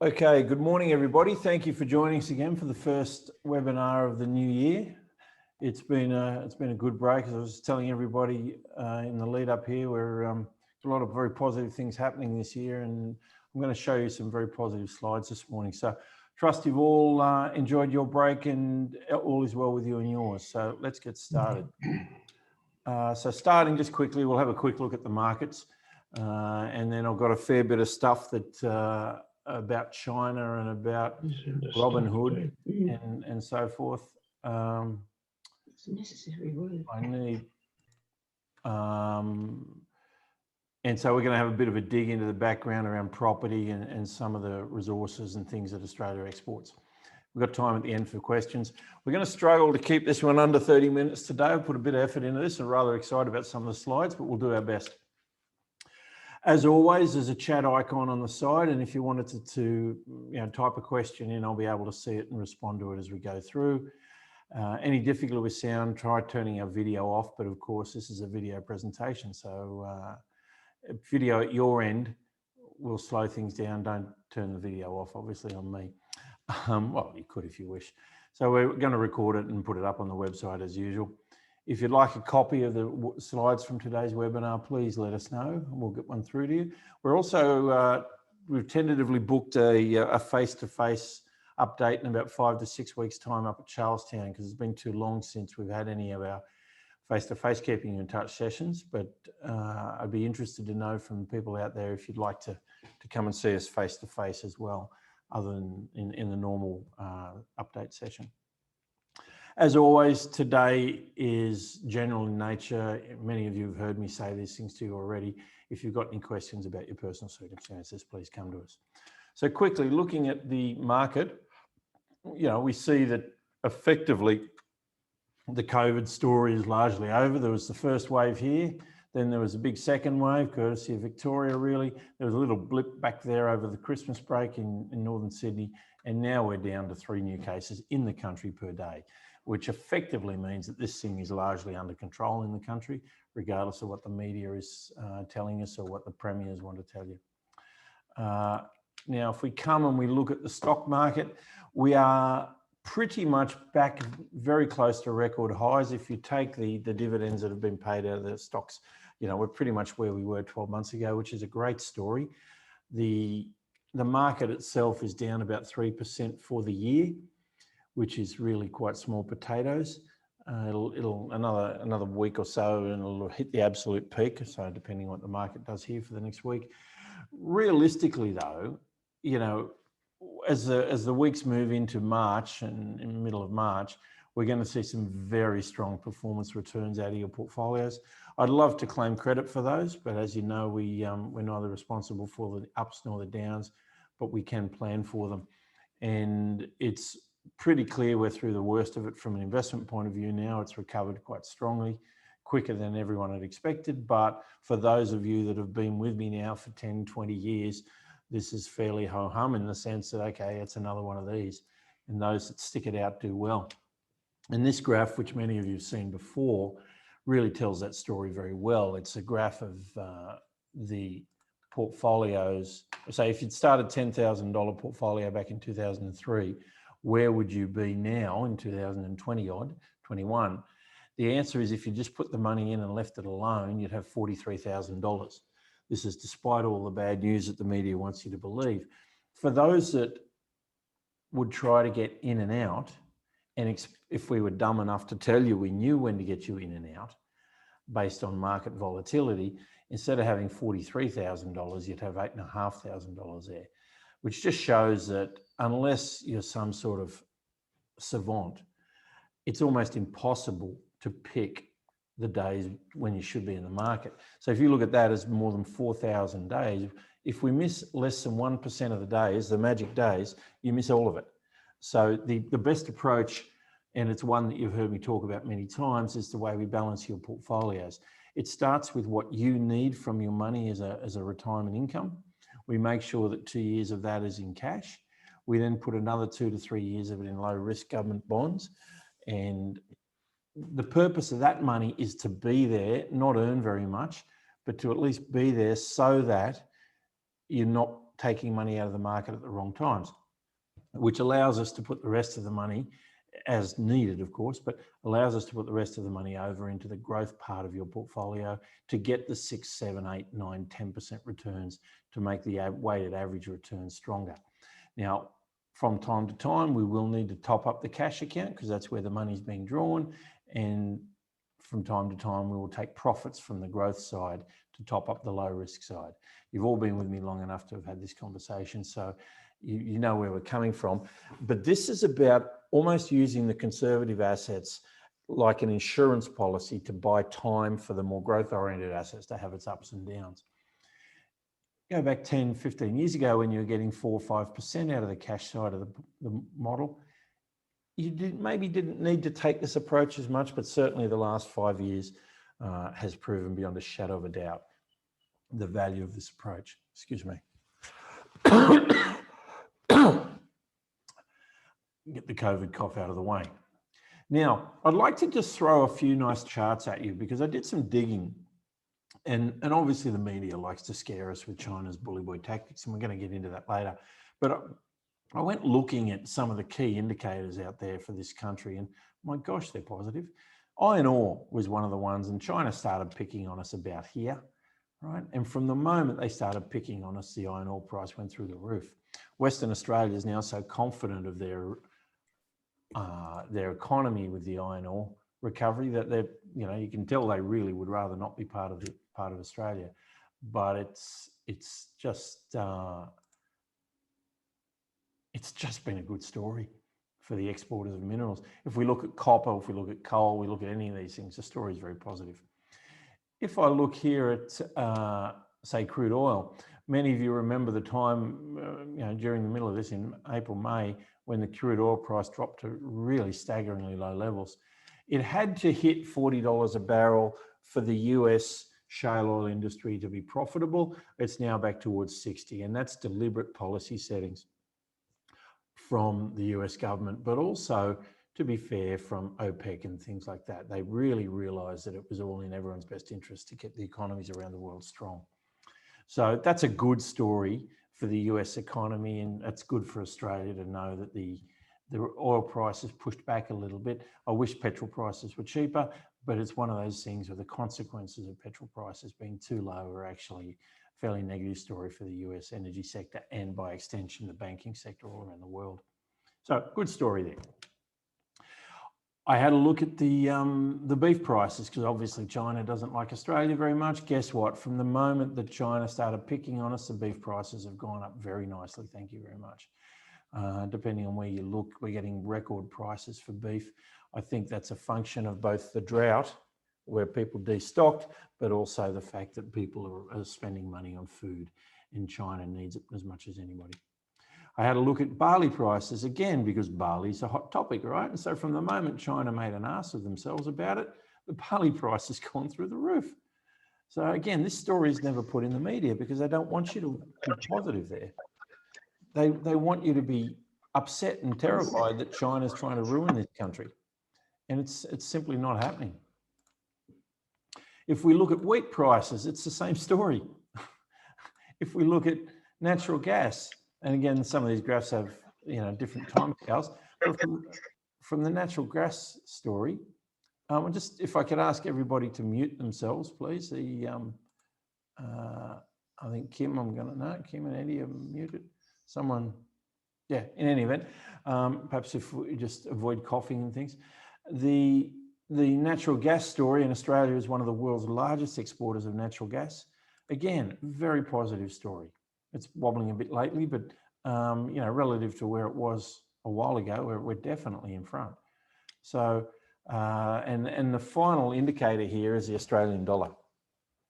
Okay, good morning, everybody. Thank you for joining us again for the first webinar of the new year. It's been a good break. As I was telling everybody in the lead up here, we're a lot of very positive things happening this year, and I'm going to show you some very positive slides this morning. So, trust you've all enjoyed your break and all is well with you and yours. So let's get started. So starting just quickly, we'll have a quick look at the markets, and then I've got a fair bit of stuff that. About China and about Robinhood and so forth. It's a necessary word. I need, and so we're going to have a bit of a dig into the background around property and some of the resources and things that Australia exports. We've got time at the end for questions. We're going to struggle to keep this one under 30 minutes today. I've put a bit of effort into this and rather excited about some of the slides, but we'll do our best. As always, there's a chat icon on the side, and if you wanted to type a question in, I'll be able to see it and respond to it as we go through. Any difficulty with sound, try turning our video off, but of course this is a video presentation, so video at your end will slow things down. Don't turn the video off, obviously, on me. Well, you could if you wish. So we're going to record it and put it up on the website as usual. If you'd like a copy of the slides from today's webinar, please let us know and we'll get one through to you. We're also, we've tentatively booked a face-to-face update in about 5 to 6 weeks' time up at Charlestown, because it's been too long since we've had any of our face-to-face keeping in touch sessions. But I'd be interested to know from people out there if you'd like to come and see us face-to-face as well, other than in the normal update session. As always, today is general in nature. Many of you have heard me say these things to you already. If you've got any questions about your personal circumstances, please come to us. So quickly, looking at the market, we see that effectively the COVID story is largely over. There was the first wave here, then there was a big second wave, courtesy of Victoria, really. There was a little blip back there over the Christmas break in northern Sydney, and now we're down to 3 new cases in the country per day, which effectively means that this thing is largely under control in the country, regardless of what the media is telling us or what the premiers want to tell you. Now, if we come and we look at the stock market, we are pretty much back very close to record highs. If you take the dividends that have been paid out of the stocks, we're pretty much where we were 12 months ago, which is a great story. The market itself is down about 3% for the year, which is really quite small potatoes. It'll another week or so and it'll hit the absolute peak. So depending on what the market does here for the next week. Realistically though, as the weeks move into March and in the middle of March, we're going to see some very strong performance returns out of your portfolios. I'd love to claim credit for those, but as you know, we're neither responsible for the ups nor the downs, but we can plan for them. And it's pretty clear we're through the worst of it from an investment point of view now. It's recovered quite strongly, quicker than everyone had expected. But for those of you that have been with me now for 10, 20 years, this is fairly ho-hum in the sense that, okay, it's another one of these. And those that stick it out do well. And this graph, which many of you have seen before, really tells that story very well. It's a graph of the portfolios. So if you'd started $10,000 portfolio back in 2003, where would you be now in 2021? The answer is if you just put the money in and left it alone, you'd have $43,000. This is despite all the bad news that the media wants you to believe. For those that would try to get in and out, and if we were dumb enough to tell you we knew when to get you in and out based on market volatility, instead of having $43,000, you'd have $8,500 there, which just shows that unless you're some sort of savant, it's almost impossible to pick the days when you should be in the market. So if you look at that as more than 4,000 days, if we miss less than 1% of the days, the magic days, you miss all of it. So the best approach, and it's one that you've heard me talk about many times, is the way we balance your portfolios. It starts with what you need from your money as a retirement income. We make sure that 2 years of that is in cash. We then put another 2 to 3 years of it in low risk government bonds. And the purpose of that money is to be there, not earn very much, but to at least be there so that you're not taking money out of the market at the wrong times, which allows us to put the rest of the money, as needed, of course, but allows us to put the rest of the money over into the growth part of your portfolio to get the 6, 7, 8, 9, 10% returns to make the weighted average return stronger. Now, from time to time, we will need to top up the cash account because that's where the money's being drawn. And from time to time, we will take profits from the growth side to top up the low risk side. You've all been with me long enough to have had this conversation, so you know where we're coming from. But this is about almost using the conservative assets like an insurance policy to buy time for the more growth-oriented assets to have its ups and downs. Go back 10, 15 years ago when you were getting 4 or 5% out of the cash side of the model, you maybe didn't need to take this approach as much, but certainly the last 5 years has proven beyond a shadow of a doubt the value of this approach. Excuse me. Get the COVID cough out of the way. Now, I'd like to just throw a few nice charts at you because I did some digging, and obviously the media likes to scare us with China's bully boy tactics, and we're going to get into that later. But I went looking at some of the key indicators out there for this country, and my gosh, they're positive. Iron ore was one of the ones, and China started picking on us about here, right? And from the moment they started picking on us, the iron ore price went through the roof. Western Australia is now so confident of their economy with the iron ore recovery that they're, you can tell they really would rather not be part of Australia. But it's just been a good story for the exporters of minerals. If we look at copper, if we look at coal, we look at any of these things, the story is very positive. If I look here at, say, crude oil, many of you remember the time, during the middle of this in April, May, when the crude oil price dropped to really staggeringly low levels. It had to hit $40 a barrel for the US shale oil industry to be profitable. It's now back towards 60, and that's deliberate policy settings from the US government, but also, to be fair, from OPEC and things like that. They really realized that it was all in everyone's best interest to get the economies around the world strong. So that's a good story for the US economy, and it's good for Australia to know that the oil prices pushed back a little bit. I wish petrol prices were cheaper, but it's one of those things where the consequences of petrol prices being too low are actually a fairly negative story for the US energy sector and, by extension, the banking sector all around the world. So good story there. I had a look at the beef prices because obviously China doesn't like Australia very much. Guess what? From the moment that China started picking on us, the beef prices have gone up very nicely. Thank you very much. Depending on where you look, we're getting record prices for beef. I think that's a function of both the drought, where people destocked, but also the fact that people are spending money on food, and China needs it as much as anybody. I had a look at barley prices again because barley's a hot topic, right? And so from the moment China made an ass of themselves about it, the barley price has gone through the roof. So again, this story is never put in the media because they don't want you to be positive there. They want you to be upset and terrified that China's trying to ruin this country. And it's simply not happening. If we look at wheat prices, it's the same story. If we look at natural gas, and again, some of these graphs have different time scales. But from the natural gas story, just if I could ask everybody to mute themselves, please. I think Kim, Kim and Eddie are muted. Someone, yeah. In any event, perhaps if we just avoid coughing and things. The natural gas story in Australia is one of the world's largest exporters of natural gas. Again, very positive story. It's wobbling a bit lately, but relative to where it was a while ago, we're definitely in front. So, and the final indicator here is the Australian dollar.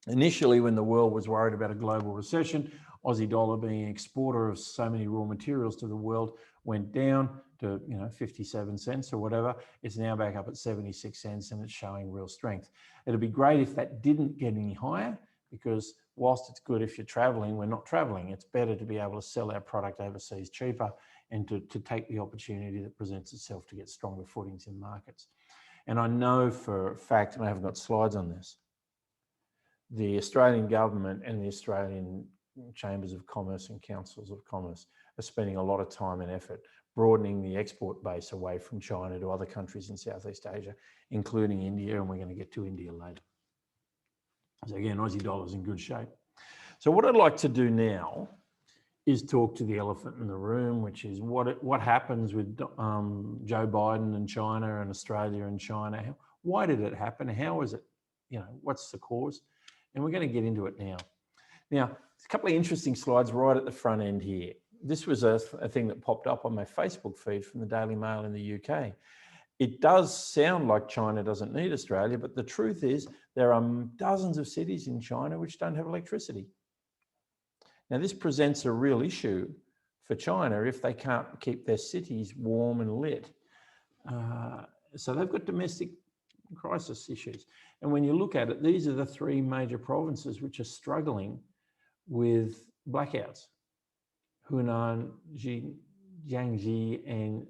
Initially, when the world was worried about a global recession, Aussie dollar being an exporter of so many raw materials to the world went down to 57 cents or whatever. It's now back up at 76 cents, and it's showing real strength. It'd be great if that didn't get any higher, because whilst it's good if you're traveling, we're not traveling. It's better to be able to sell our product overseas cheaper and to take the opportunity that presents itself to get stronger footings in markets. And I know for a fact, and I haven't got slides on this, the Australian government and the Australian chambers of commerce and councils of commerce are spending a lot of time and effort broadening the export base away from China to other countries in Southeast Asia, including India, and we're going to get to India later. So again, Aussie dollar's in good shape. So what I'd like to do now is talk to the elephant in the room, which is what happens with Joe Biden and China and Australia and China. Why did it happen? How is it, what's the cause? And we're going to get into it now. Now, a couple of interesting slides right at the front end here. This was a thing that popped up on my Facebook feed from the Daily Mail in the UK. It does sound like China doesn't need Australia, but the truth is there are dozens of cities in China which don't have electricity. Now, this presents a real issue for China if they can't keep their cities warm and lit. So they've got domestic crisis issues. And when you look at it, these are the three major provinces which are struggling with blackouts: Hunan, Jiangxi, and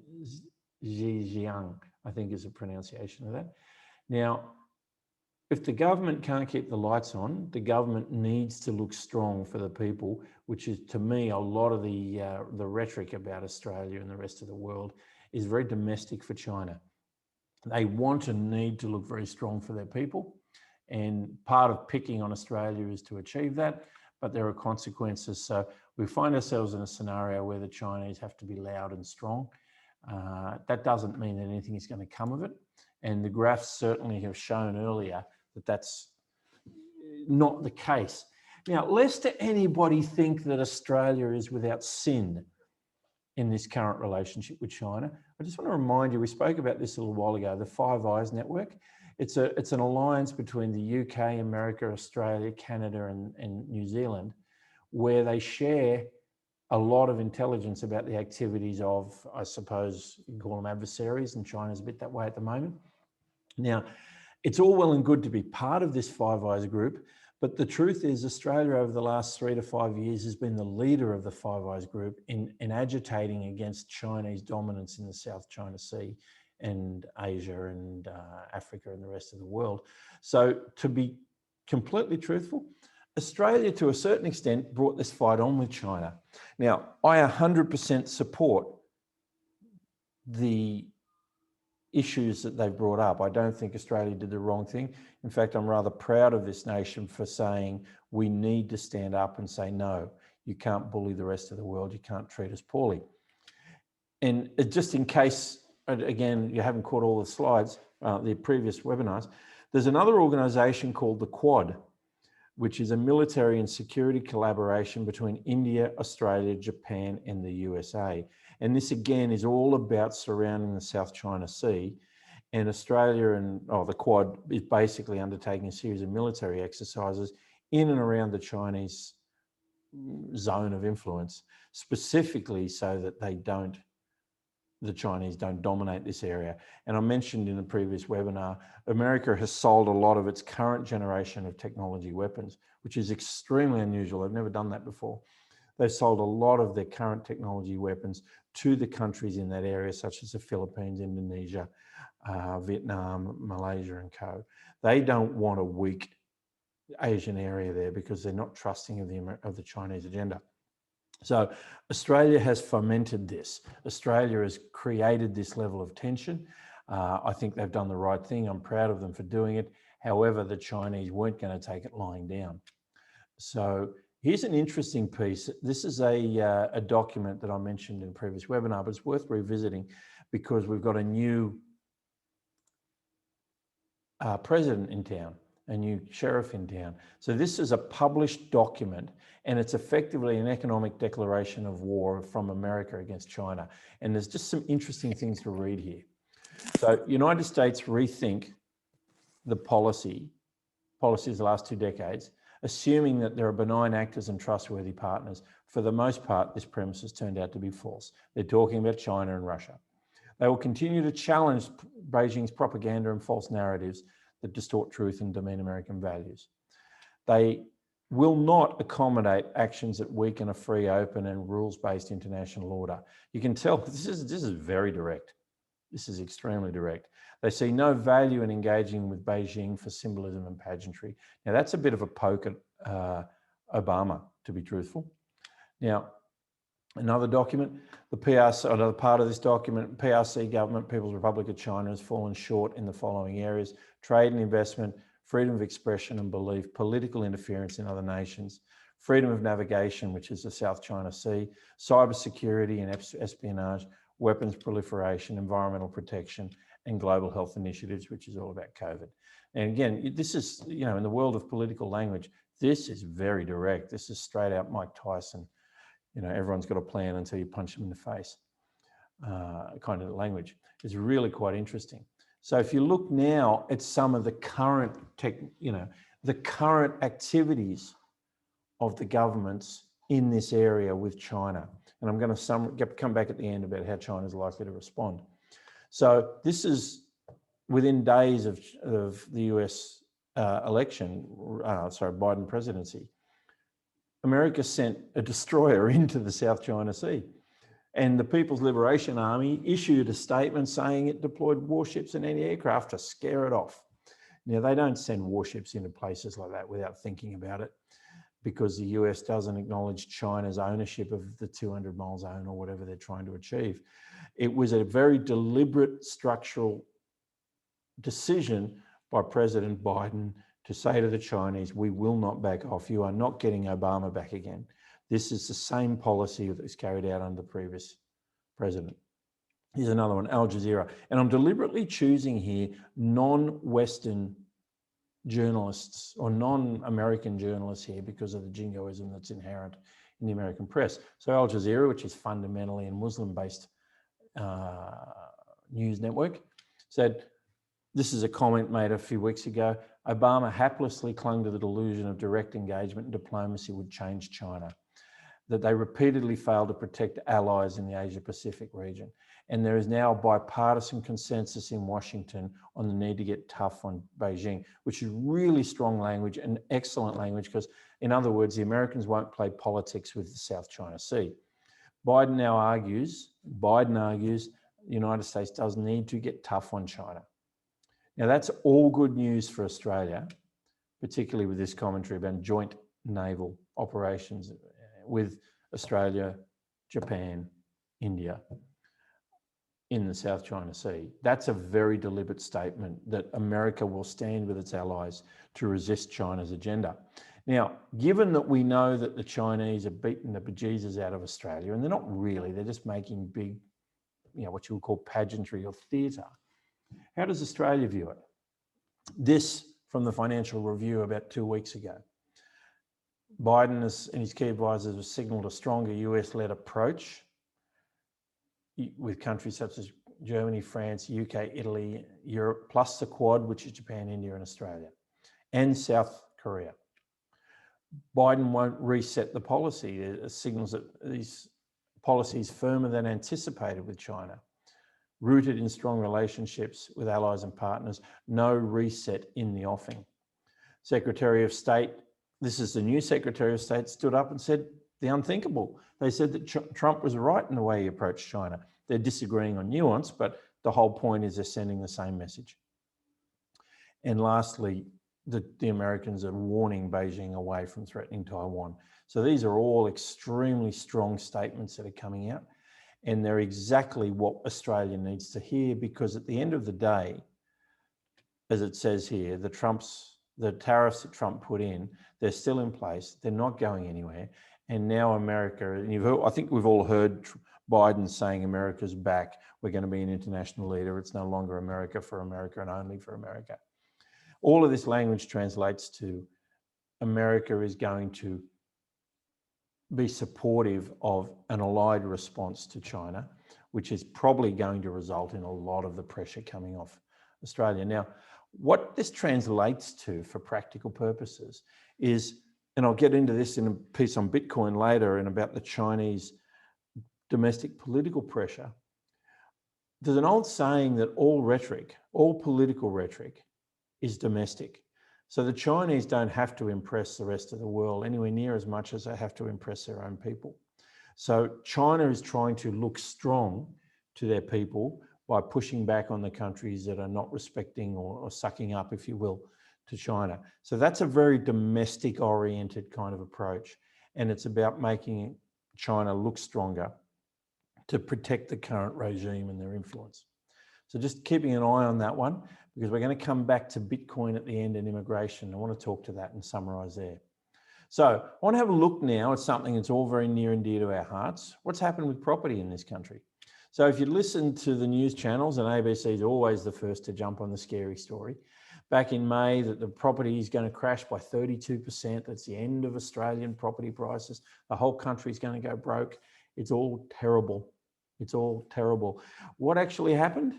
Zhejiang, I think is a pronunciation of that. Now, if the government can't keep the lights on, the government needs to look strong for the people, which is, to me, a lot of the rhetoric about Australia and the rest of the world is very domestic for China. They want and need to look very strong for their people. And part of picking on Australia is to achieve that, but there are consequences. So we find ourselves in a scenario where the Chinese have to be loud and strong. That doesn't mean that anything is going to come of it. And the graphs certainly have shown earlier that that's not the case. Now, lest anybody think that Australia is without sin in this current relationship with China, I just want to remind you, we spoke about this a little while ago, the Five Eyes Network. It's an alliance between the UK, America, Australia, Canada, and New Zealand, where they share a lot of intelligence about the activities of, I suppose you can call them adversaries, and China's a bit that way at the moment. Now, it's all well and good to be part of this Five Eyes group, but the truth is Australia over the last 3 to 5 years has been the leader of the Five Eyes group in agitating against Chinese dominance in the South China Sea and Asia and Africa and the rest of the world. So to be completely truthful, Australia to a certain extent brought this fight on with China. Now, I 100% support the issues that they've brought up. I don't think Australia did the wrong thing. In fact, I'm rather proud of this nation for saying we need to stand up and say, no, you can't bully the rest of the world. You can't treat us poorly. And just in case, again, you haven't caught all the slides, the previous webinars, there's another organization called the Quad, which is a military and security collaboration between India, Australia, Japan, and the USA. And this again is all about surrounding the South China Sea. And Australia and the Quad is basically undertaking a series of military exercises in and around the Chinese zone of influence, specifically so that the Chinese don't dominate this area. And I mentioned in the previous webinar, America has sold a lot of its current generation of technology weapons, which is extremely unusual. They've never done that before. They've sold a lot of their current technology weapons to the countries in that area, such as the Philippines, Indonesia, Vietnam, Malaysia, and co. They don't want a weak Asian area there because they're not trusting of the Chinese agenda. So Australia has fomented this. Australia has created this level of tension. I think they've done the right thing. I'm proud of them for doing it. However, the Chinese weren't going to take it lying down. So here's an interesting piece. This is a document that I mentioned in a previous webinar, but it's worth revisiting because we've got a new president in town, a new sheriff in town. So this is a published document, and it's effectively an economic declaration of war from America against China. And there's just some interesting things to read here. So United States rethink the policies of the last 2 decades, assuming that there are benign actors and trustworthy partners. For the most part, this premise has turned out to be false. They're talking about China and Russia. They will continue to challenge Beijing's propaganda and false narratives that distort truth and demean American values. They will not accommodate actions that weaken a free, open, and rules-based international order. You can tell this is very direct. This is extremely direct. They see no value in engaging with Beijing for symbolism and pageantry. Now, that's a bit of a poke at Obama to be truthful. Now, another document, the PRC, another part of this document, PRC government, People's Republic of China, has fallen short in the following areas: trade and investment, freedom of expression and belief, political interference in other nations, freedom of navigation, which is the South China Sea, cybersecurity and espionage, weapons proliferation, environmental protection, and global health initiatives, which is all about COVID. And again, this is, you know, in the world of political language, this is very direct. This is straight out Mike Tyson. You know, everyone's got a plan until you punch them in the face, kind of language. It's really quite interesting. So if you look now at some of the current the current activities of the governments in this area with China, and I'm going to come back at the end about how China is likely to respond. So this is within days of the US election, Biden presidency. America sent a destroyer into the South China Sea, and the People's Liberation Army issued a statement saying it deployed warships and anti-aircraft to scare it off. Now, they don't send warships into places like that without thinking about it, because the US doesn't acknowledge China's ownership of the 200-mile zone or whatever they're trying to achieve. It was a very deliberate structural decision by President Biden to say to the Chinese, we will not back off. You are not getting Obama back again. This is the same policy that was carried out under the previous president. Here's another one, Al Jazeera. And I'm deliberately choosing here non-Western journalists or non-American journalists here because of the jingoism that's inherent in the American press. So Al Jazeera, which is fundamentally a Muslim-based news network, said, this is a comment made a few weeks ago, Obama haplessly clung to the delusion of direct engagement and diplomacy would change China, that they repeatedly failed to protect allies in the Asia-Pacific region. And there is now a bipartisan consensus in Washington on the need to get tough on Beijing, which is really strong language and excellent language because, in other words, the Americans won't play politics with the South China Sea. Biden argues the United States does need to get tough on China. Now, that's all good news for Australia, particularly with this commentary about joint naval operations with Australia, Japan, India in the South China Sea. That's a very deliberate statement that America will stand with its allies to resist China's agenda. Now, given that we know that the Chinese are beating the bejesus out of Australia, and they're not really, they're just making big, what you would call pageantry or theatre. How does Australia view it? This from the Financial Review about 2 weeks ago. Biden and his key advisors have signalled a stronger US-led approach with countries such as Germany, France, UK, Italy, Europe, plus the Quad, which is Japan, India, and Australia, and South Korea. Biden won't reset the policy. It signals that these policies firmer than anticipated with China, rooted in strong relationships with allies and partners, no reset in the offing. Secretary of State, this is the new Secretary of State, stood up and said the unthinkable. They said that Trump was right in the way he approached China. They're disagreeing on nuance, but the whole point is they're sending the same message. And lastly, the Americans are warning Beijing away from threatening Taiwan. So these are all extremely strong statements that are coming out. And they're exactly what Australia needs to hear, because at the end of the day, as it says here, the tariffs that Trump put in, they're still in place. They're not going anywhere. And now America, and I think we've all heard Biden saying America's back. We're going to be an international leader. It's no longer America for America and only for America. All of this language translates to America is going to be supportive of an allied response to China, which is probably going to result in a lot of the pressure coming off Australia. Now, what this translates to for practical purposes is, and I'll get into this in a piece on Bitcoin later and about the Chinese domestic political pressure. There's an old saying that all political rhetoric is domestic. So the Chinese don't have to impress the rest of the world anywhere near as much as they have to impress their own people. So China is trying to look strong to their people by pushing back on the countries that are not respecting or sucking up, if you will, to China. So that's a very domestic oriented kind of approach. and it's about making China look stronger to protect the current regime and their influence. So just keeping an eye on that one, because we're going to come back to Bitcoin at the end and immigration. I want to talk to that and summarize there. So I want to have a look now at something that's all very near and dear to our hearts. What's happened with property in this country? So if you listen to the news channels, and ABC is always the first to jump on the scary story, back in May that the property is going to crash by 32%. That's the end of Australian property prices. The whole country is going to go broke. It's all terrible. It's all terrible. What actually happened?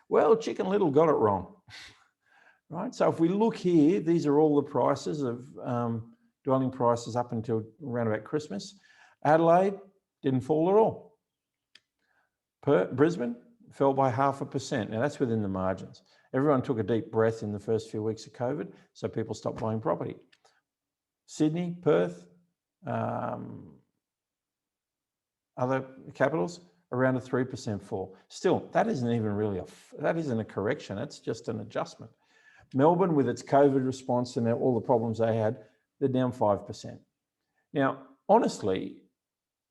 Well, Chicken Little got it wrong, right? So if we look here, these are all the prices of dwelling prices up until around about Christmas. Adelaide didn't fall at all. Brisbane fell by 0.5%. Now that's within the margins. Everyone took a deep breath in the first few weeks of COVID, so people stopped buying property. Sydney, Perth, other capitals, around a 3% fall. Still, that isn't even really that isn't a correction. That's just an adjustment. Melbourne, with its COVID response and all the problems they had, they're down 5%. Now, honestly,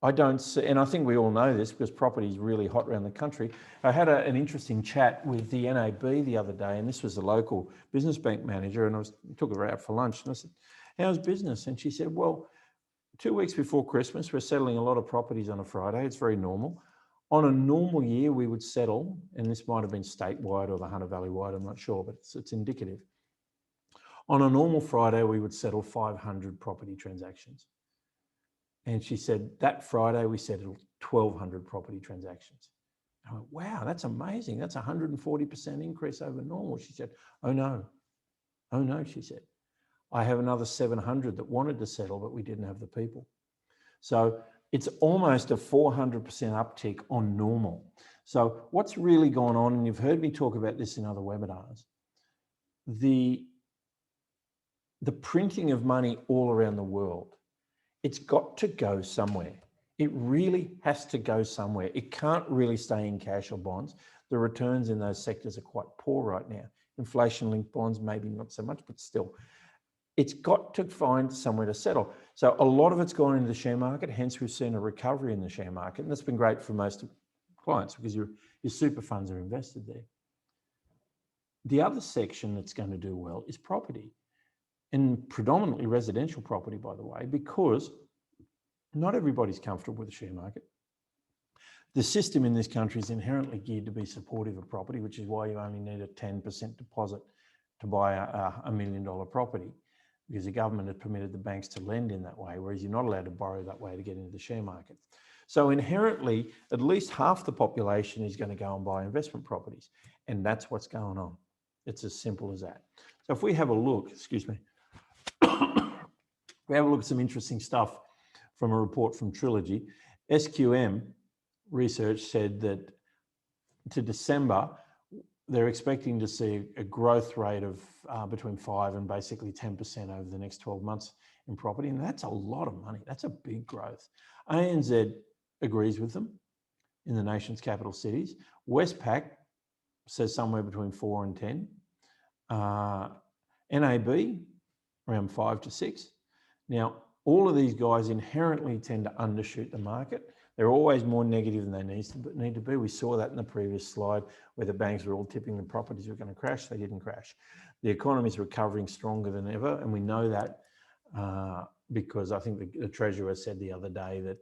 I don't see, and I think we all know this because property is really hot around the country. I had an interesting chat with the NAB the other day, and this was the local business bank manager, and I took her out for lunch, and I said, "How's business?" And she said, "Well, 2 weeks before Christmas, we're settling a lot of properties on a Friday. It's very normal. On a normal year, we would settle," and this might have been statewide or the Hunter Valley wide, I'm not sure, but it's indicative. On a normal Friday, we would settle 500 property transactions. And she said, that Friday, we settled 1,200 property transactions. I went, wow, that's amazing. That's a 140% increase over normal. She said, oh no, she said. I have another 700 that wanted to settle, but we didn't have the people. So it's almost a 400% uptick on normal. So what's really gone on, and you've heard me talk about this in other webinars, the printing of money all around the world, it's got to go somewhere. It really has to go somewhere. It can't really stay in cash or bonds. The returns in those sectors are quite poor right now. Inflation-linked bonds, maybe not so much, but still. It's got to find somewhere to settle. So a lot of it's gone into the share market, hence we've seen a recovery in the share market, and that's been great for most clients because your super funds are invested there. The other section that's going to do well is property, and predominantly residential property, by the way, because not everybody's comfortable with the share market. The system in this country is inherently geared to be supportive of property, which is why you only need a 10% deposit to buy a $1 million property, because the government had permitted the banks to lend in that way, whereas you're not allowed to borrow that way to get into the share market. So inherently, at least half the population is going to go and buy investment properties, and that's what's going on. It's as simple as that. So if we have a look, excuse me, we have a look at some interesting stuff from a report from Trilogy. SQM research said that to December, they're expecting to see a growth rate of between 5 and basically 10% over the next 12 months in property. And that's a lot of money. That's a big growth. ANZ agrees with them in the nation's capital cities. Westpac says somewhere between 4 and 10. NAB, around 5 to 6. Now, all of these guys inherently tend to undershoot the market. They're always more negative than they need to be. We saw that in the previous slide where the banks were all tipping the properties were going to crash. They didn't crash. The economy is recovering stronger than ever, and we know that because I think the Treasurer said the other day that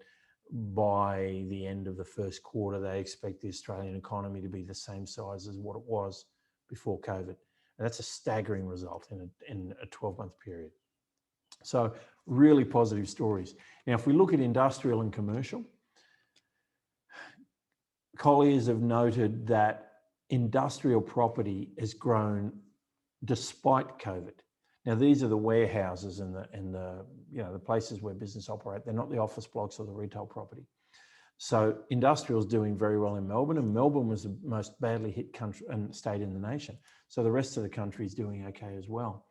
by the end of the first quarter, they expect the Australian economy to be the same size as what it was before COVID. And that's a staggering result in a 12-month period. So really positive stories. Now, if we look at industrial and commercial, Colliers have noted that industrial property has grown despite COVID. Now, these are the warehouses and the places where business operate. They're not the office blocks or the retail property. So industrial is doing very well in Melbourne, and Melbourne was the most badly hit country and state in the nation. So the rest of the country is doing okay as well.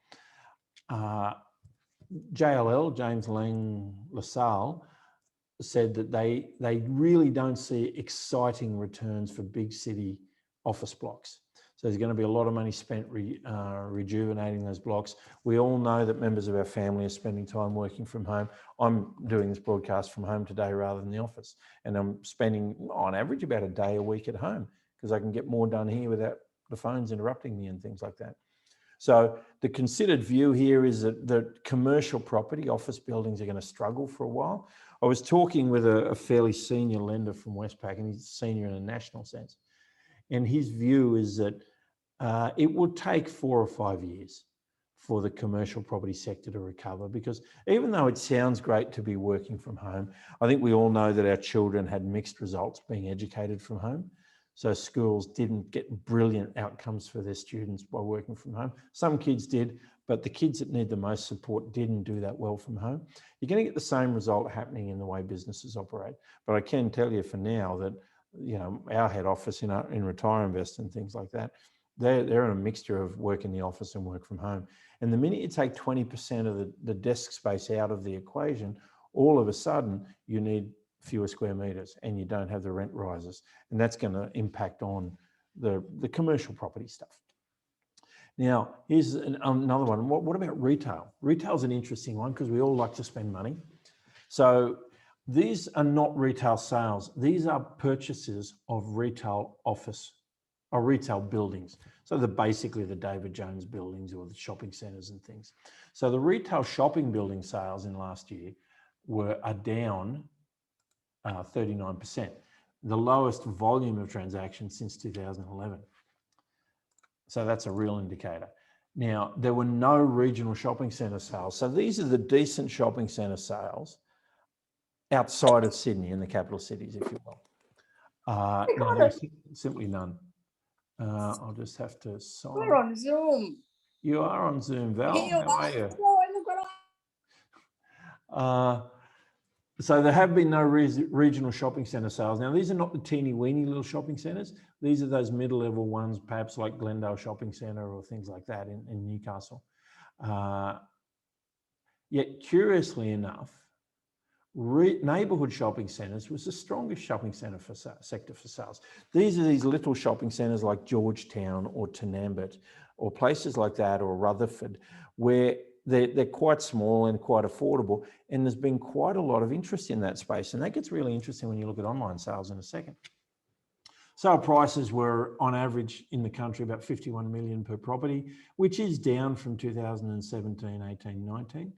JLL, James Lang LaSalle, said that they really don't see exciting returns for big city office blocks. So there's going to be a lot of money spent rejuvenating those blocks. We all know that members of our family are spending time working from home. I'm doing this broadcast from home today rather than the office. And I'm spending, on average, about a day a week at home because I can get more done here without the phones interrupting me and things like that. So the considered view here is that the commercial property, office buildings are going to struggle for a while. I was talking with a fairly senior lender from Westpac, and he's senior in a national sense. And his view is that it will take 4 or 5 years for the commercial property sector to recover, because even though it sounds great to be working from home, I think we all know that our children had mixed results being educated from home. So schools didn't get brilliant outcomes for their students by working from home. Some kids did, but the kids that need the most support didn't do that well from home. You're going to get the same result happening in the way businesses operate. But I can tell you for now that, you know, our head office in Retire Invest and things like that, they're in a mixture of work in the office and work from home. And the minute you take 20% of the desk space out of the equation, all of a sudden you need fewer square meters and you don't have the rent rises. And that's going to impact on the commercial property stuff. Now, here's another one. What about retail? Retail is an interesting one because we all like to spend money. So these are not retail sales. These are purchases of retail office or retail buildings. So they're basically the David Jones buildings or the shopping centres and things. So the retail shopping building sales in last year are down 39%, the lowest volume of transactions since 2011. So that's a real indicator. Now, there were no regional shopping centre sales. So these are the decent shopping centre sales outside of Sydney in the capital cities, if you will. No, there's simply none. I'll just have to sign. We're on Zoom. You are on Zoom, Val. How are you? So there have been no regional shopping centre sales. Now, these are not the teeny weeny little shopping centres. These are those middle-level ones, perhaps like Glendale Shopping Centre or things like that in Newcastle. Yet, curiously enough, neighbourhood shopping centres was the strongest shopping centre sector for sales. These are these little shopping centres like Georgetown or Tanambit or places like that, or Rutherford, where they're quite small and quite affordable, and there's been quite a lot of interest in that space. And that gets really interesting when you look at online sales in a second. Sale prices were on average in the country about 51 million per property, which is down from 2017, 18, 19.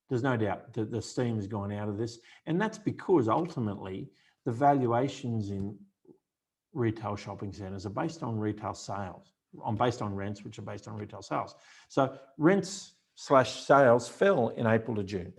There's no doubt that the steam has gone out of this, and that's because ultimately the valuations in retail shopping centres are based on retail sales, based on rents, which are based on retail sales. So rents/sales fell in April to June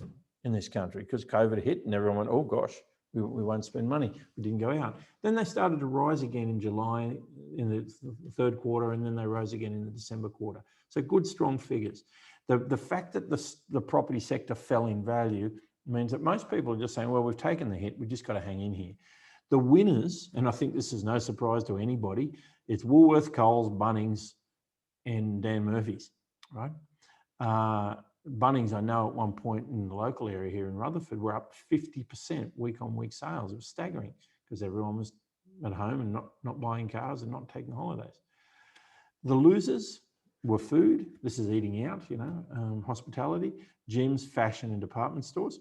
in this country because COVID hit and everyone went, oh gosh, we won't spend money. We didn't go out. Then they started to rise again in July in the third quarter, and then they rose again in the December quarter. So good, strong figures. The fact that the property sector fell in value means that most people are just saying, well, we've taken the hit, we've just got to hang in here. The winners, and I think this is no surprise to anybody, it's Woolworths, Coles, Bunnings, and Dan Murphy's, right? Bunnings, I know at one point in the local area here in Rutherford, were up 50% week-on-week sales. It was staggering because everyone was at home and not buying cars and not taking holidays. The losers were food. This is eating out, hospitality, gyms, fashion, and department stores.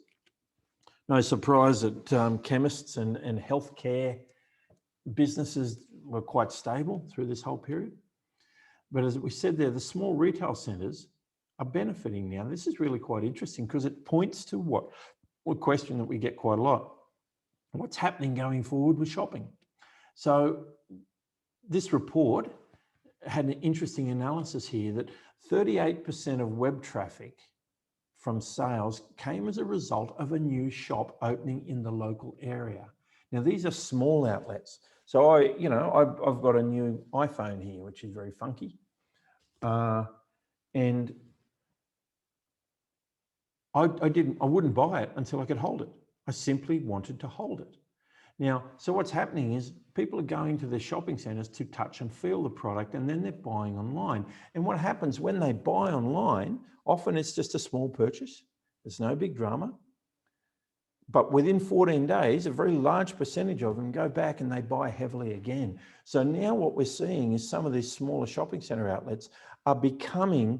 No surprise that chemists and healthcare businesses were quite stable through this whole period. But as we said there, the small retail centres are benefiting now. This is really quite interesting because it points to what question that we get quite a lot. What's happening going forward with shopping? So this report had an interesting analysis here that 38% of web traffic from sales came as a result of a new shop opening in the local area. Now, these are small outlets. So I've got a new iPhone here, which is very funky. And I wouldn't buy it until I could hold it. I simply wanted to hold it. Now, so what's happening is people are going to their shopping centres to touch and feel the product, and then they're buying online. And what happens when they buy online, often it's just a small purchase. There's no big drama. But within 14 days, a very large percentage of them go back and they buy heavily again. So now what we're seeing is some of these smaller shopping centre outlets are becoming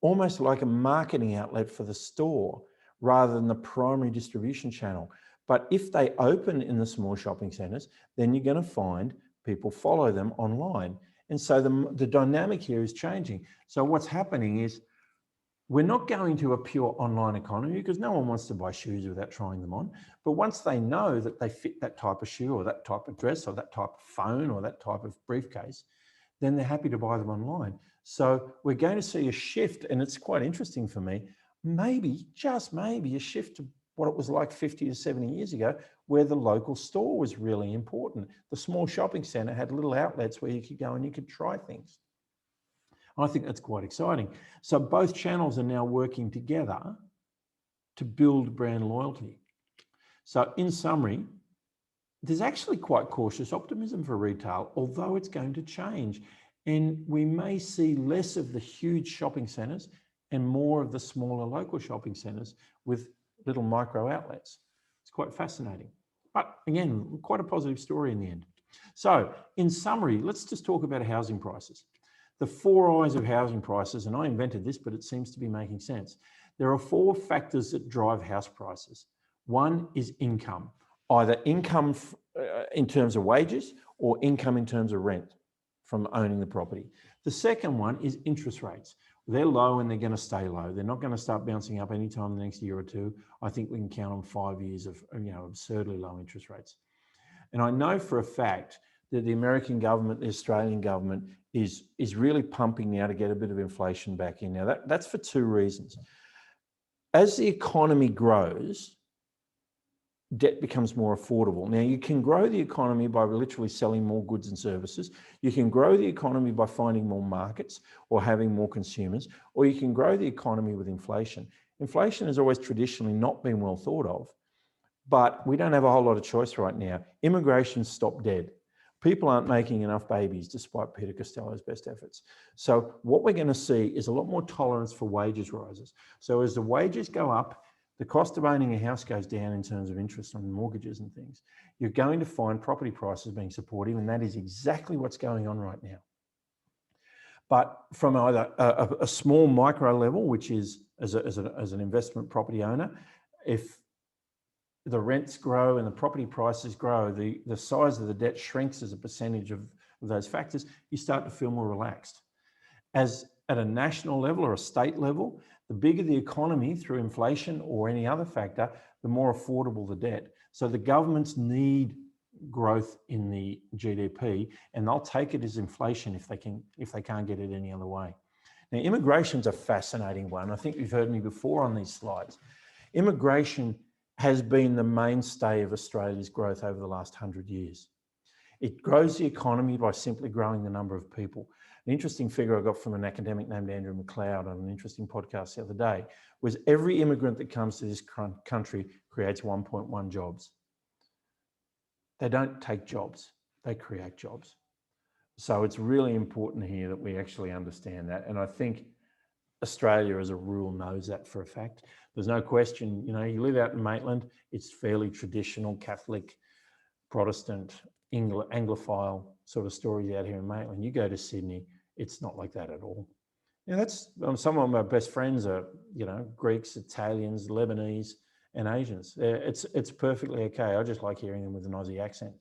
almost like a marketing outlet for the store rather than the primary distribution channel. But if they open in the small shopping centres, then you're going to find people follow them online. And so the dynamic here is changing. So what's happening is we're not going to a pure online economy because no one wants to buy shoes without trying them on. But once they know that they fit that type of shoe or that type of dress or that type of phone or that type of briefcase, then they're happy to buy them online. So we're going to see a shift, and it's quite interesting for me, maybe, just maybe, a shift to what it was like 50 to 70 years ago, where the local store was really important. The small shopping centre had little outlets where you could go and you could try things. I think that's quite exciting. So both channels are now working together to build brand loyalty. So in summary, there's actually quite cautious optimism for retail, although it's going to change. And we may see less of the huge shopping centres and more of the smaller local shopping centres with little micro outlets. It's quite fascinating. But again, quite a positive story in the end. So in summary, let's just talk about housing prices. The 4 eyes of housing prices, and I invented this, but it seems to be making sense. There are 4 factors that drive house prices. One is income, either income in terms of wages or income in terms of rent from owning the property. The second one is interest rates. They're low and they're going to stay low. They're not going to start bouncing up anytime in the next year or two. I think we can count on 5 years of absurdly low interest rates. And I know for a fact that the American government, the Australian government is really pumping now to get a bit of inflation back in. Now that's for 2 reasons. As the economy grows, debt becomes more affordable. Now you can grow the economy by literally selling more goods and services. You can grow the economy by finding more markets or having more consumers, or you can grow the economy with inflation. Inflation has always traditionally not been well thought of, but we don't have a whole lot of choice right now. Immigration stopped dead. People aren't making enough babies despite Peter Costello's best efforts. So what we're going to see is a lot more tolerance for wages rises. So as the wages go up, the cost of owning a house goes down in terms of interest on mortgages and things. You're going to find property prices being supportive, and that is exactly what's going on right now. But from either a small micro level, which is as an investment property owner, if the rents grow and the property prices grow, the size of the debt shrinks as a percentage of those factors, you start to feel more relaxed. As at a national level or a state level, the bigger the economy through inflation or any other factor, the more affordable the debt. So the governments need growth in the GDP, and they'll take it as inflation if they can't get it any other way. Now, immigration's a fascinating one. I think you've heard me before on these slides. Immigration has been the mainstay of Australia's growth over the last 100 years. It grows the economy by simply growing the number of people. An interesting figure I got from an academic named Andrew McLeod on an interesting podcast the other day was every immigrant that comes to this country creates 1.1 jobs. They don't take jobs, they create jobs. So it's really important here that we actually understand that. And I think Australia as a rule knows that for a fact. There's no question, you live out in Maitland, it's fairly traditional Catholic, Protestant, Anglophile sort of stories out here in Maitland. You go to Sydney, it's not like that at all. That's some of my best friends are, Greeks, Italians, Lebanese, and Asians. It's perfectly okay. I just like hearing them with an Aussie accent.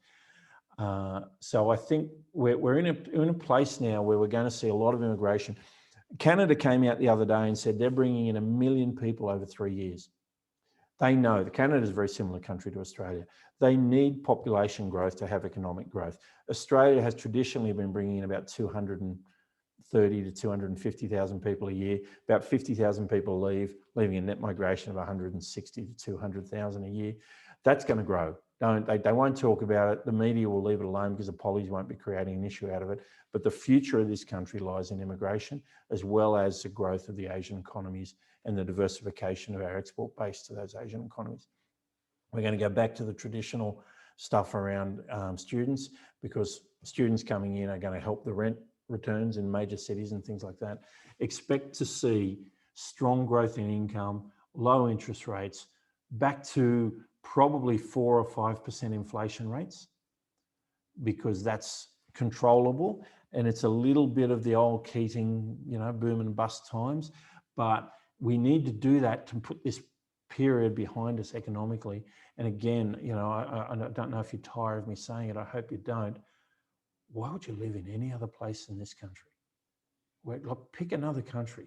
So I think we're in a place now where we're going to see a lot of immigration. Canada came out the other day and said they're bringing in 1 million people over 3 years. They know that Canada is a very similar country to Australia. They need population growth to have economic growth. Australia has traditionally been bringing in about 230 to 250,000 people a year. About 50,000 people leaving a net migration of 160 to 200,000 a year. That's going to grow. They won't talk about it. The media will leave it alone because the pollies won't be creating an issue out of it. But the future of this country lies in immigration, as well as the growth of the Asian economies and the diversification of our export base to those Asian economies. We're going to go back to the traditional stuff around students, because students coming in are going to help the rent returns in major cities and things like that. Expect to see strong growth in income, low interest rates, back to probably 4 or 5% inflation rates, because that's controllable, and it's a little bit of the old Keating, boom and bust times. But we need to do that to put this period behind us economically. And again, I don't know if you're tired of me saying it. I hope you don't. Why would you live in any other place than this country? Pick another country.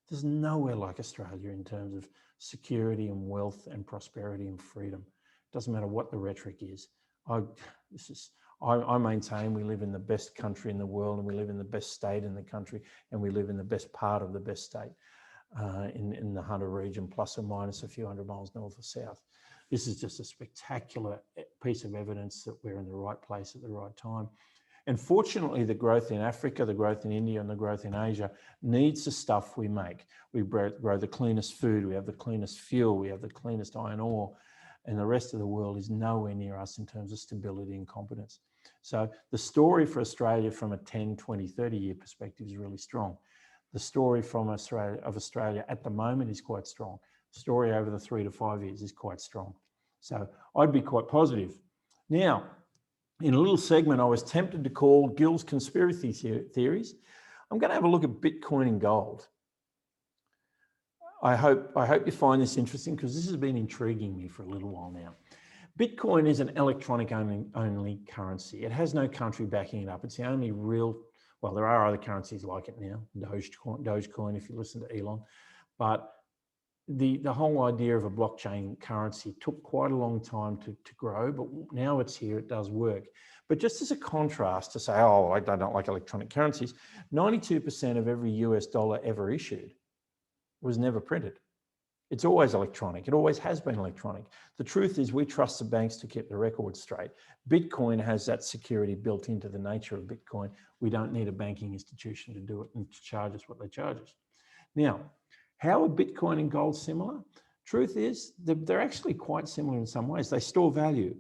There's nowhere like Australia in terms of security and wealth and prosperity and freedom. Doesn't matter what the rhetoric is. I maintain we live in the best country in the world, and we live in the best state in the country, and we live in the best part of the best state in the Hunter region, plus or minus a few hundred miles north or south. This is just a spectacular piece of evidence that we're in the right place at the right time. And fortunately, the growth in Africa, the growth in India, and the growth in Asia needs the stuff we make. We grow the cleanest food, we have the cleanest fuel, we have the cleanest iron ore, and the rest of the world is nowhere near us in terms of stability and competence. So the story for Australia from a 10, 20, 30-year perspective is really strong. The story from Australia at the moment is quite strong. The story over the 3 to 5 years is quite strong. So I'd be quite positive. Now, in a little segment I was tempted to call Gill's Conspiracy Theories, I'm going to have a look at Bitcoin and gold. I hope you find this interesting, because this has been intriguing me for a little while now. Bitcoin is an electronic only currency. It has no country backing it up. It's the only real, well, there are other currencies like it now, Dogecoin if you listen to Elon, but the whole idea of a blockchain currency took quite a long time to grow, but now it's here, it does work. But just as a contrast to say, oh, I don't like electronic currencies, 92% of every US dollar ever issued was never printed. It's always electronic. It always has been electronic. The truth is we trust the banks to keep the records straight. Bitcoin has that security built into the nature of Bitcoin. We don't need a banking institution to do it and to charge us what they charge us. Now, how are Bitcoin and gold similar? Truth is, they're actually quite similar in some ways. They store value.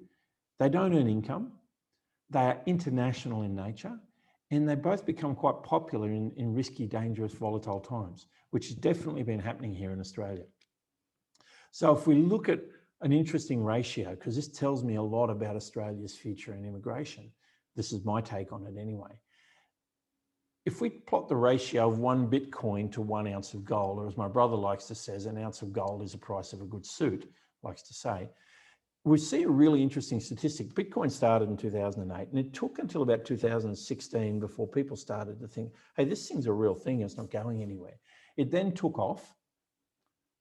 They don't earn income. They are international in nature, and they both become quite popular in risky, dangerous, volatile times, which has definitely been happening here in Australia. So if we look at an interesting ratio, because this tells me a lot about Australia's future in immigration, this is my take on it anyway. If we plot the ratio of 1 Bitcoin to 1 ounce of gold, or as my brother likes to say, an ounce of gold is the price of a good suit, likes to say, we see a really interesting statistic. Bitcoin started in 2008, and it took until about 2016 before people started to think, hey, this thing's a real thing, it's not going anywhere. It then took off,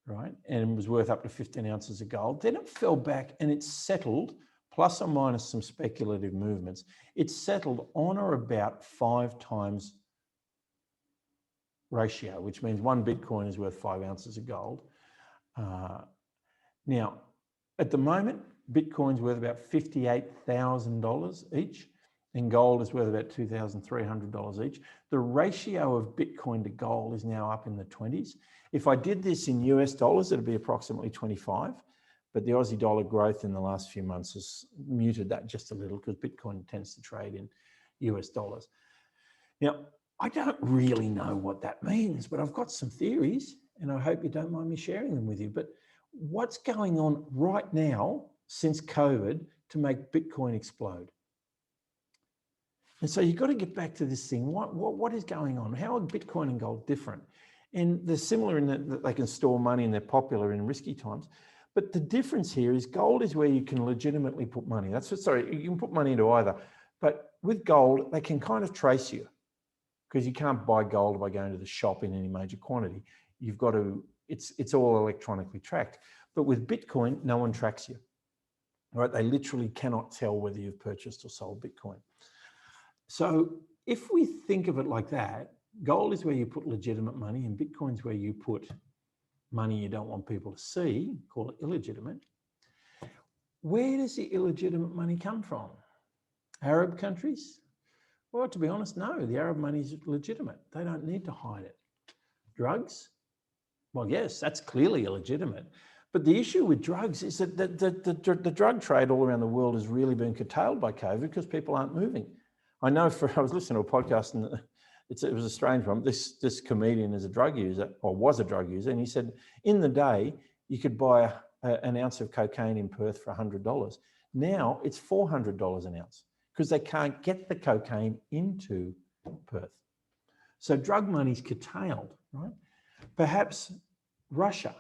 right, and was worth up to 15 ounces of gold. Then it fell back and it settled, plus or minus some speculative movements. It settled on or about 5 times ratio, which means 1 Bitcoin is worth 5 ounces of gold. Now, at the moment, Bitcoin's worth about $58,000 each, and gold is worth about $2,300 each. The ratio of Bitcoin to gold is now up in the 20s. If I did this in US dollars, it'd be approximately 25, but the Aussie dollar growth in the last few months has muted that just a little, because Bitcoin tends to trade in US dollars. Now, I don't really know what that means, but I've got some theories, and I hope you don't mind me sharing them with you. But what's going on right now since COVID to make Bitcoin explode? And so you've got to get back to this thing. What is going on? How are Bitcoin and gold different? And they're similar in that they can store money and they're popular in risky times. But the difference here is gold is where you can legitimately put money. You can put money into either. But with gold, they can kind of trace you, because you can't buy gold by going to the shop in any major quantity. You've got to, it's all electronically tracked. But with Bitcoin, no one tracks you, right? They literally cannot tell whether you've purchased or sold Bitcoin. So if we think of it like that, gold is where you put legitimate money, and Bitcoin's where you put money you don't want people to see, call it illegitimate. Where does the illegitimate money come from? Arab countries? Well, to be honest, no, the Arab money is legitimate. They don't need to hide it. Drugs? Well, yes, that's clearly illegitimate. But the issue with drugs is that the drug trade all around the world has really been curtailed by COVID, because people aren't moving. I know I was listening to a podcast, and it was a strange one. This comedian is a drug user, or was a drug user, and he said in the day you could buy an ounce of cocaine in Perth for $100. Now it's $400 an ounce because they can't get the cocaine into Perth. So drug money's curtailed, right? Perhaps Russia.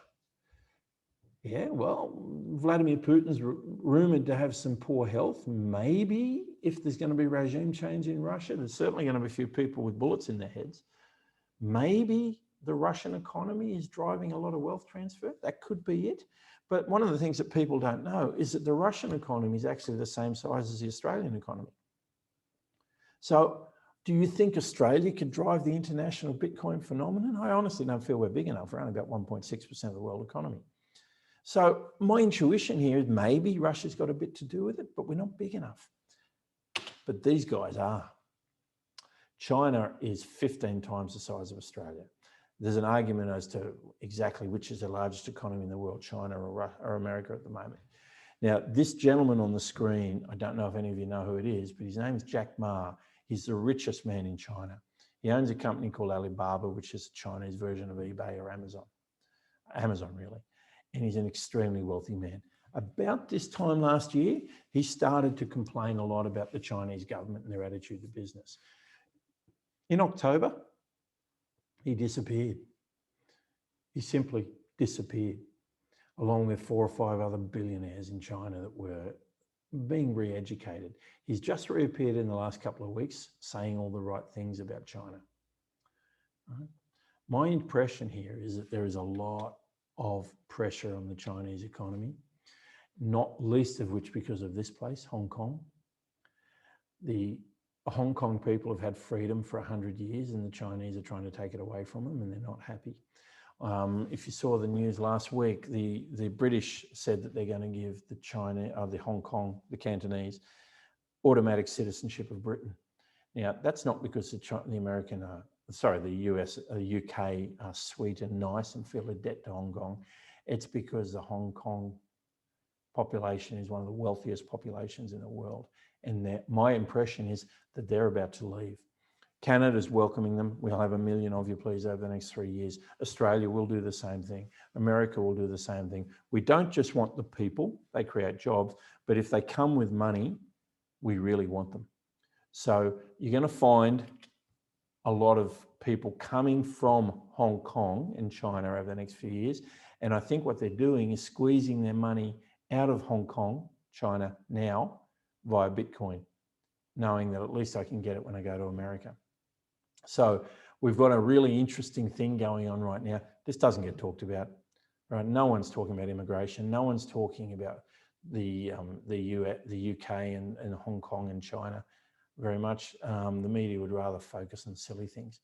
Yeah, well, Vladimir Putin's rumoured to have some poor health. Maybe if there's going to be regime change in Russia, there's certainly going to be a few people with bullets in their heads. Maybe the Russian economy is driving a lot of wealth transfer. That could be it. But one of the things that people don't know is that the Russian economy is actually the same size as the Australian economy. So do you think Australia could drive the international Bitcoin phenomenon? I honestly don't feel we're big enough. We're only about 1.6% of the world economy. So my intuition here is maybe Russia's got a bit to do with it, but we're not big enough. But these guys are. China is 15 times the size of Australia. There's an argument as to exactly which is the largest economy in the world, China or America at the moment. Now, this gentleman on the screen, I don't know if any of you know who it is, but his name is Jack Ma. He's the richest man in China. He owns a company called Alibaba, which is a Chinese version of eBay or Amazon. Amazon, really. And he's an extremely wealthy man. About this time last year, he started to complain a lot about the Chinese government and their attitude to business. In October, he disappeared. He simply disappeared, along with 4 or 5 other billionaires in China that were being re-educated. He's just reappeared in the last couple of weeks, saying all the right things about China. Right? My impression here is that there is a lot of pressure on the Chinese economy, not least of which because of this place, Hong Kong. The Hong Kong people have had freedom for 100 years and the Chinese are trying to take it away from them and they're not happy. If you saw the news last week, the British said that they're going to give the Hong Kong, the Cantonese, automatic citizenship of Britain. Now, that's not because the UK are sweet and nice and feel a debt to Hong Kong. It's because the Hong Kong population is one of the wealthiest populations in the world. And my impression is that they're about to leave. Canada's welcoming them. We'll have 1 million of you, please, over the next 3 years. Australia will do the same thing. America will do the same thing. We don't just want the people, they create jobs, but if they come with money, we really want them. So you're going to find a lot of people coming from Hong Kong and China over the next few years. And I think what they're doing is squeezing their money out of Hong Kong, China now via Bitcoin, knowing that at least I can get it when I go to America. So we've got a really interesting thing going on right now. This doesn't get talked about, right? No one's talking about immigration. No one's talking about the UK and Hong Kong and China very much. The media would rather focus on silly things.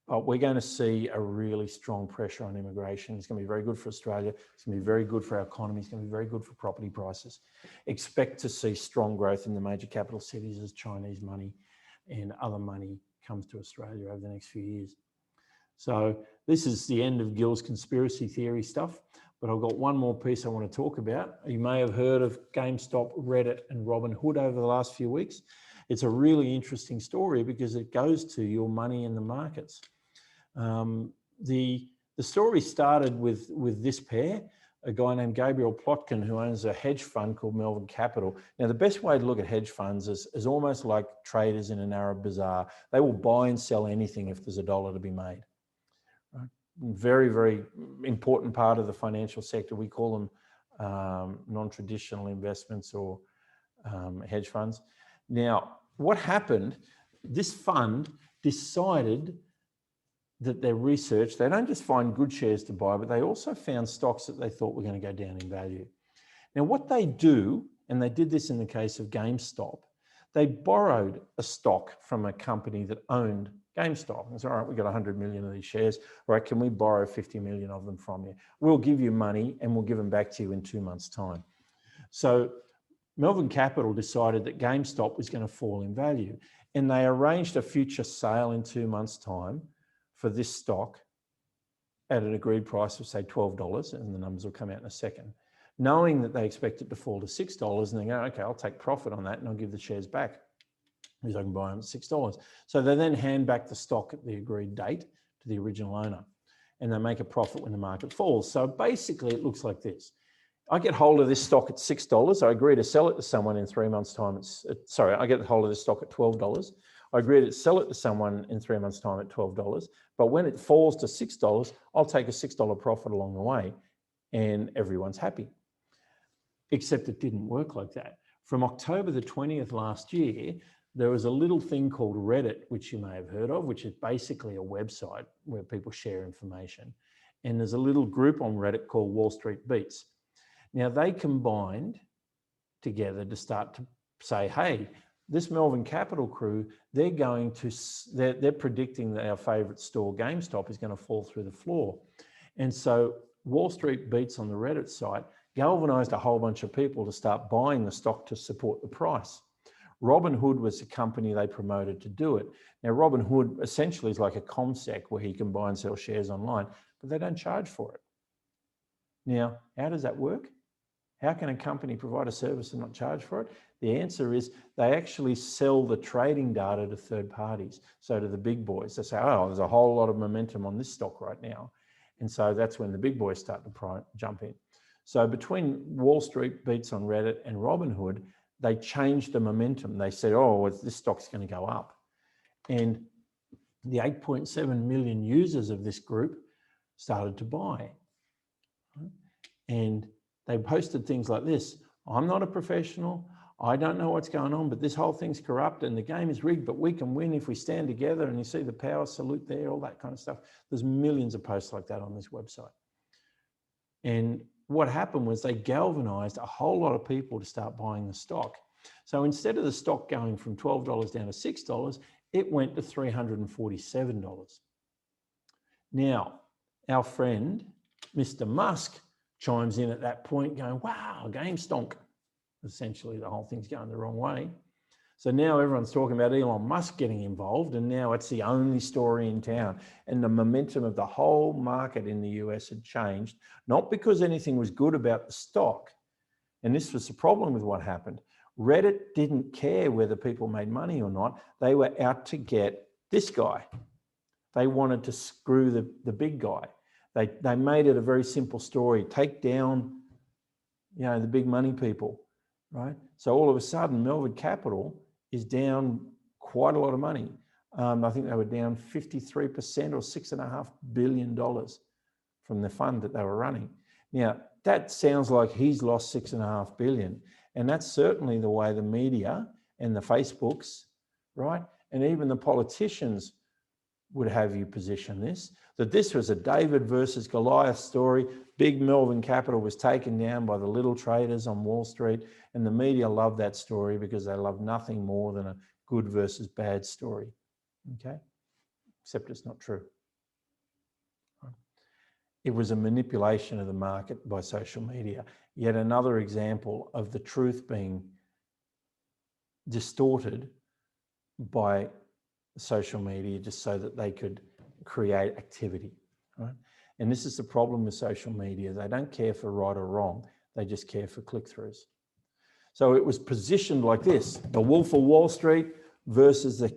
But we're going to see a really strong pressure on immigration. It's going to be very good for Australia. It's going to be very good for our economy. It's going to be very good for property prices. Expect to see strong growth in the major capital cities as Chinese money and other money comes to Australia over the next few years. So this is the end of Gil's conspiracy theory stuff, but I've got one more piece I want to talk about. You may have heard of GameStop, Reddit, and Robinhood over the last few weeks. It's a really interesting story because it goes to your money in the markets. The story started with this pair, a guy named Gabriel Plotkin who owns a hedge fund called Melbourne Capital. Now, the best way to look at hedge funds is almost like traders in an Arab bazaar. They will buy and sell anything if there's a dollar to be made. Right? Very, very important part of the financial sector. We call them non-traditional investments or hedge funds. Now, what happened, this fund decided that their research, they don't just find good shares to buy, but they also found stocks that they thought were going to go down in value. Now, what they do, and they did this in the case of GameStop, they borrowed a stock from a company that owned GameStop. And said, all right, we've got 100 million of these shares. All right, can we borrow 50 million of them from you? We'll give you money and we'll give them back to you in 2 months' time. So Melbourne Capital decided that GameStop was going to fall in value. And they arranged a future sale in 2 months' time for this stock at an agreed price of, say, $12, and the numbers will come out in a second, knowing that they expect it to fall to $6, and they go, okay, I'll take profit on that and I'll give the shares back because I can buy them at $6. So they then hand back the stock at the agreed date to the original owner, and they make a profit when the market falls. So basically it looks like this. I get hold of this stock at $6. I agree to sell it to someone in 3 months' time. I get hold of this stock at $12. I agree to sell it to someone in 3 months' time at $12. But when it falls to $6, I'll take a $6 profit along the way, and everyone's happy. Except it didn't work like that. From October the 20th last year, there was a little thing called Reddit, which you may have heard of, which is basically a website where people share information. And there's a little group on Reddit called Wall Street Beats. Now, they combined together to start to say, hey, this Melbourne Capital crew, they're predicting that our favorite store, GameStop, is going to fall through the floor. And so Wall Street Beats on the Reddit site galvanized a whole bunch of people to start buying the stock to support the price. Robinhood was the company they promoted to do it. Now, Robinhood essentially is like a ComSec where you can buy and sell shares online, but they don't charge for it. Now, how does that work? How can a company provide a service and not charge for it? The answer is they actually sell the trading data to third parties. So to the big boys, they say, oh, there's a whole lot of momentum on this stock right now. And so that's when the big boys start to jump in. So between Wall Street Beats on Reddit and Robinhood, they changed the momentum. They said, oh, this stock's going to go up. And the 8.7 million users of this group started to buy. And they posted things like this: I'm not a professional. I don't know what's going on, but this whole thing's corrupt and the game is rigged, but we can win if we stand together. And you see the power salute there, all that kind of stuff. There's millions of posts like that on this website. And what happened was they galvanized a whole lot of people to start buying the stock. So instead of the stock going from $12 down to $6, it went to $347. Now, our friend, Mr. Musk, chimes in at that point going, wow, game stonk. Essentially, the whole thing's going the wrong way. So now everyone's talking about Elon Musk getting involved, and now it's the only story in town. And the momentum of the whole market in the US had changed, not because anything was good about the stock. And this was the problem with what happened. Reddit didn't care whether people made money or not. They were out to get this guy. They wanted to screw the big guy. They made it a very simple story. Take down, the big money people, right? So all of a sudden, Melbourne Capital is down quite a lot of money. I think they were down 53% or $6.5 billion from the fund that they were running. Now, that sounds like he's lost $6.5 billion. And that's certainly the way the media and the Facebooks, right? And even the politicians would have you position this, that this was a David versus Goliath story. Big Melbourne Capital was taken down by the little traders on Wall Street, and the media loved that story because they love nothing more than a good versus bad story, okay? Except it's not true. It was a manipulation of the market by social media. Yet another example of the truth being distorted by social media just so that they could create activity, right? And this is the problem with social media. They don't care for right or wrong. They just care for click-throughs. So it was positioned like this: the Wolf of Wall Street versus the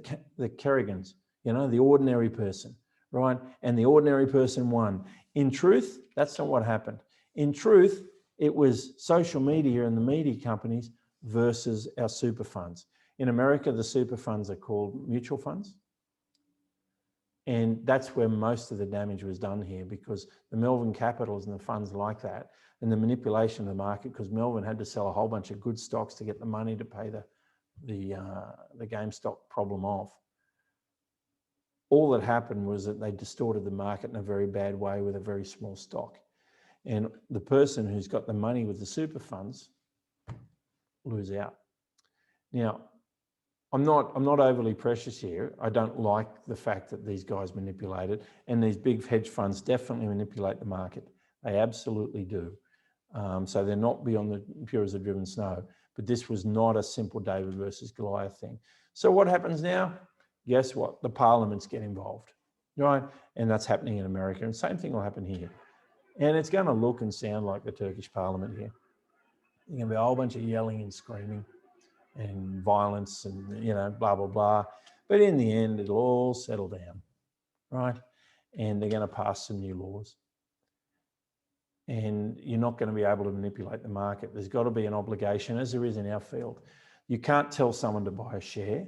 Kerrigans, the ordinary person, right? And the ordinary person won. In truth, that's not what happened. In truth, it was social media and the media companies versus our super funds. In America, the super funds are called mutual funds. And that's where most of the damage was done here, because the Melbourne Capitals and the funds like that, and the manipulation of the market, because Melbourne had to sell a whole bunch of good stocks to get the money to pay the GameStop problem off. All that happened was that they distorted the market in a very bad way with a very small stock. And the person who's got the money with the super funds lose out. Now, I'm not overly precious here. I don't like the fact that these guys manipulate it, and these big hedge funds definitely manipulate the market. They absolutely do. So they're not beyond the pure as the driven snow, but this was not a simple David versus Goliath thing. So what happens now? Guess what? The parliaments get involved, right? And that's happening in America, and same thing will happen here. And it's going to look and sound like the Turkish parliament here. There's going to be a whole bunch of yelling and screaming and violence and, blah, blah, blah. But in the end, it'll all settle down, right? And they're going to pass some new laws. and you're not going to be able to manipulate the market. There's got to be an obligation, as there is in our field. You can't tell someone to buy a share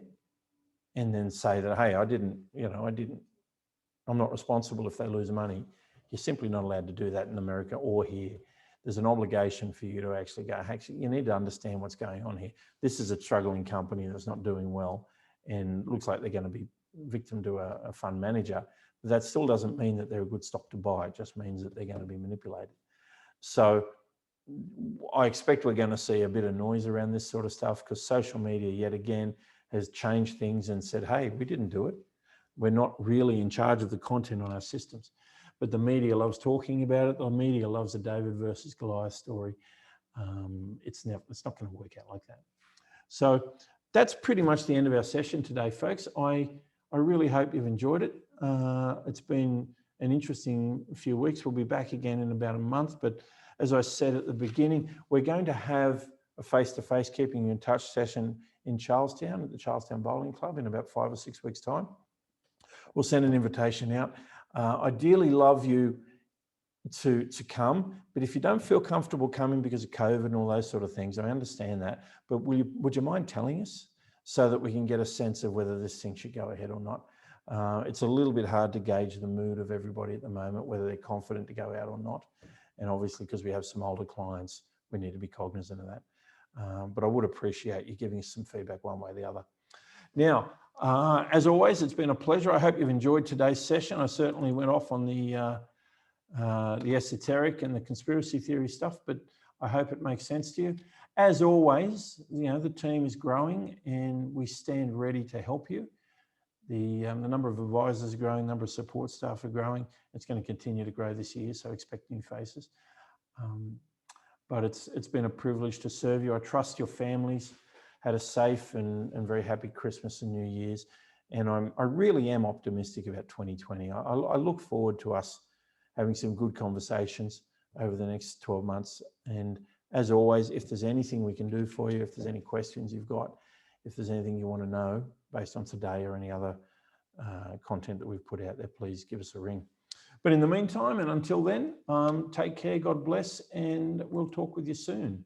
and then say that, hey, I'm not responsible if they lose money. You're simply not allowed to do that in America or here. There's an obligation for you to actually go, actually, you need to understand what's going on here. This is a struggling company that's not doing well and looks like they're going to be victim to a fund manager. But that still doesn't mean that they're a good stock to buy. It just means that they're going to be manipulated. So I expect we're going to see a bit of noise around this sort of stuff because social media, yet again, has changed things and said, hey, we didn't do it. We're not really in charge of the content on our systems. But the media loves talking about it. The media loves a David versus Goliath story. It's not going to work out like that. So that's pretty much the end of our session today, folks. I really hope you've enjoyed it. It's been an interesting few weeks. We'll be back again in about a month. But as I said at the beginning, we're going to have a face-to-face keeping you in touch session in Charlestown at the Charlestown Bowling Club in about 5 or 6 weeks' time. We'll send an invitation out. Ideally love you to come, but if you don't feel comfortable coming because of COVID and all those sort of things, I understand that, but would you mind telling us so that we can get a sense of whether this thing should go ahead or not? It's a little bit hard to gauge the mood of everybody at the moment, whether they're confident to go out or not. And obviously, because we have some older clients, we need to be cognizant of that. But I would appreciate you giving us some feedback one way or the other. Now, as always, it's been a pleasure. I hope you've enjoyed today's session. I certainly went off on the esoteric and the conspiracy theory stuff, but I hope it makes sense to you. As always, the team is growing and we stand ready to help you. The number of advisors is growing, number of support staff are growing. It's going to continue to grow this year, so expect new faces. But it's been a privilege to serve you. I trust your families had a safe and very happy Christmas and New Year's. And I really am optimistic about 2020. I look forward to us having some good conversations over the next 12 months. And as always, if there's anything we can do for you, if there's any questions you've got, if there's anything you want to know based on today or any other content that we've put out there, please give us a ring. But in the meantime, and until then, take care, God bless, and we'll talk with you soon.